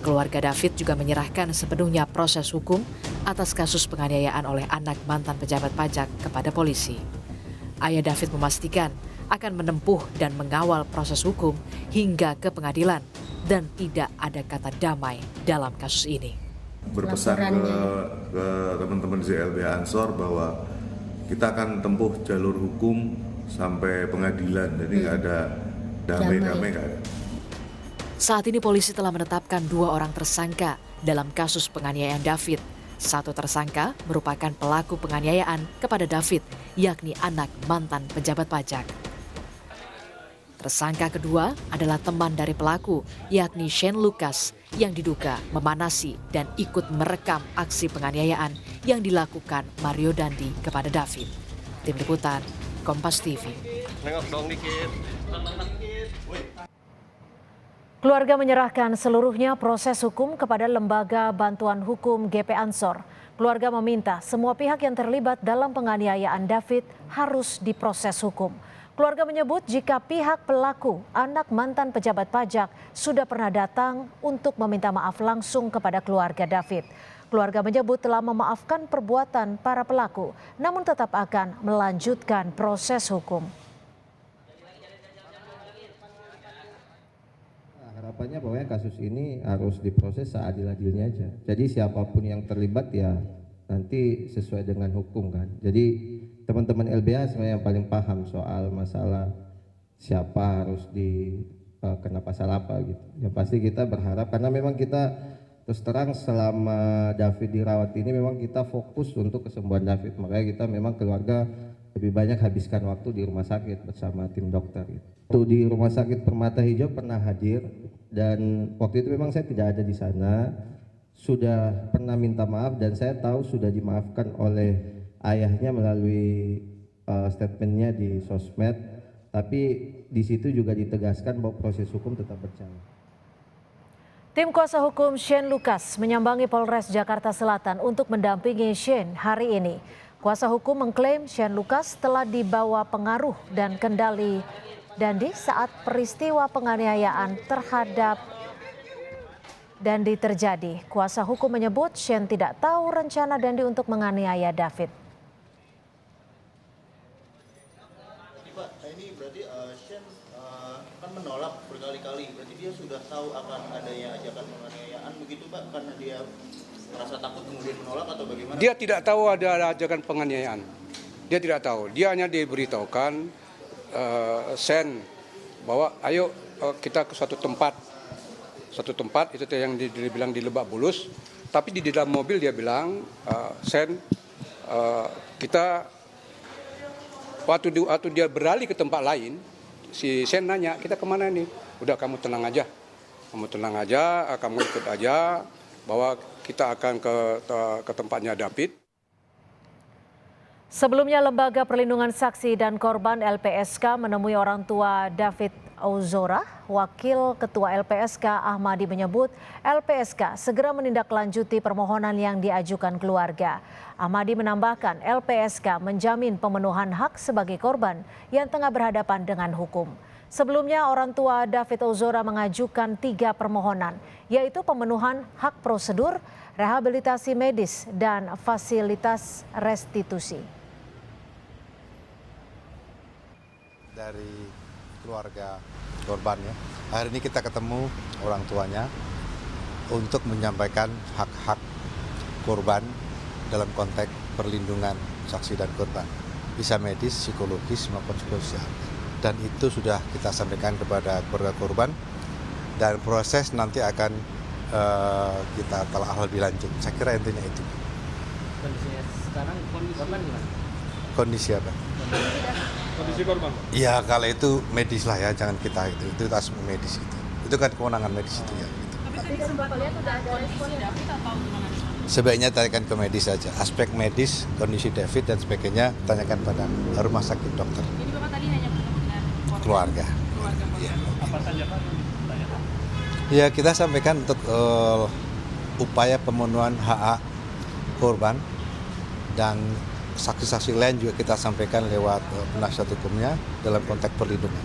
Keluarga David juga menyerahkan sepenuhnya proses hukum atas kasus penganiayaan oleh anak mantan pejabat pajak kepada polisi. Ayah David memastikan akan menempuh dan mengawal proses hukum hingga ke pengadilan dan tidak ada kata damai dalam kasus ini. Berpesan ke teman-teman ZLBH Ansor bahwa kita akan tempuh jalur hukum sampai pengadilan, jadi nggak ada damai-damai nggak ada. Saat ini polisi telah menetapkan 2 orang tersangka dalam kasus penganiayaan David. 1 tersangka merupakan pelaku penganiayaan kepada David, yakni anak mantan pejabat pajak. Tersangka kedua adalah teman dari pelaku, yakni Shane Lucas, yang diduga memanasi dan ikut merekam aksi penganiayaan yang dilakukan Mario Dandi kepada David. Tim Liputan, Kompas TV. Nengok dong dikit. Keluarga menyerahkan seluruhnya proses hukum kepada Lembaga Bantuan Hukum GP Ansor. Keluarga meminta semua pihak yang terlibat dalam penganiayaan David harus diproses hukum. Keluarga menyebut jika pihak pelaku, anak mantan pejabat pajak, sudah pernah datang untuk meminta maaf langsung kepada keluarga David. Keluarga menyebut telah memaafkan perbuatan para pelaku, namun tetap akan melanjutkan proses hukum. Harapannya pokoknya kasus ini harus diproses seadil-adilnya aja. Jadi siapapun yang terlibat ya nanti sesuai dengan hukum kan. Jadi teman-teman LBH sebenarnya yang paling paham soal masalah siapa harus kena pasal apa gitu. Yang pasti kita berharap karena memang kita terus terang selama David dirawat ini memang kita fokus untuk kesembuhan David. Makanya kita memang keluarga lebih banyak habiskan waktu di rumah sakit bersama tim dokter gitu. Di Rumah Sakit Permata Hijau pernah hadir dan waktu itu memang saya tidak ada di sana. Sudah pernah minta maaf dan saya tahu sudah dimaafkan oleh ayahnya melalui statementnya di sosmed. Tapi di situ juga ditegaskan bahwa proses hukum tetap berjalan. Tim kuasa hukum Shane Lucas menyambangi Polres Jakarta Selatan untuk mendampingi Shane hari ini. Kuasa hukum mengklaim Shane Lucas telah dibawa pengaruh dan kendali Dandi saat peristiwa penganiayaan terhadap Dandi terjadi. Kuasa hukum menyebut Shane tidak tahu rencana Dandi untuk menganiaya David. Pak, ini berarti Shane kan menolak berkali-kali. Berarti dia sudah tahu akan adanya ajakan penganiayaan begitu Pak? Karena dia merasa takut kemudian menolak atau bagaimana? Dia tidak tahu ada ajakan penganiayaan. Dia tidak tahu. Dia hanya diberitahukan Sen bahwa ayo kita ke suatu tempat itu yang dibilang di Lebak Bulus. Tapi di dalam mobil dia bilang Sen kita waktu dia beralih ke tempat lain, si Sen nanya kita kemana nih? Udah kamu tenang aja, kamu ikut aja bahwa kita akan ke tempatnya David. Sebelumnya Lembaga Perlindungan Saksi dan Korban LPSK menemui orang tua David Ozora. Wakil Ketua LPSK Ahmadi menyebut LPSK segera menindaklanjuti permohonan yang diajukan keluarga. Ahmadi menambahkan LPSK menjamin pemenuhan hak sebagai korban yang tengah berhadapan dengan hukum. Sebelumnya orang tua David Ozora mengajukan 3 permohonan, yaitu pemenuhan hak prosedur, rehabilitasi medis, dan fasilitas restitusi. Dari keluarga korban ya. Hari ini kita ketemu orang tuanya untuk menyampaikan hak-hak korban dalam konteks perlindungan saksi dan korban. Bisa medis, psikologis maupun sosial. Dan itu sudah kita sampaikan kepada keluarga korban dan proses nanti akan kita telah lebih lanjut. Saya kira intinya itu. Kondisinya sekarang korban gimana? Kondisi apa? Kondisi korban? Ya kalau itu medis lah ya, jangan kita itu aspek medis itu. Itu kan kewenangan medis itu ya. Gitu. Tapi sempat lihat udah ada respon David atau gimana? Sebaiknya tanyakan ke medis saja, aspek medis, kondisi David dan sebagainya tanyakan pada rumah sakit dokter. Jadi Bapak tadi hanya bertemu dengan keluarga. Ya. Apa saja Pak? Ya kita sampaikan untuk upaya pemenuhan hak korban dan saksi-saksi lain juga kita sampaikan lewat penasihat hukumnya dalam konteks perlindungan.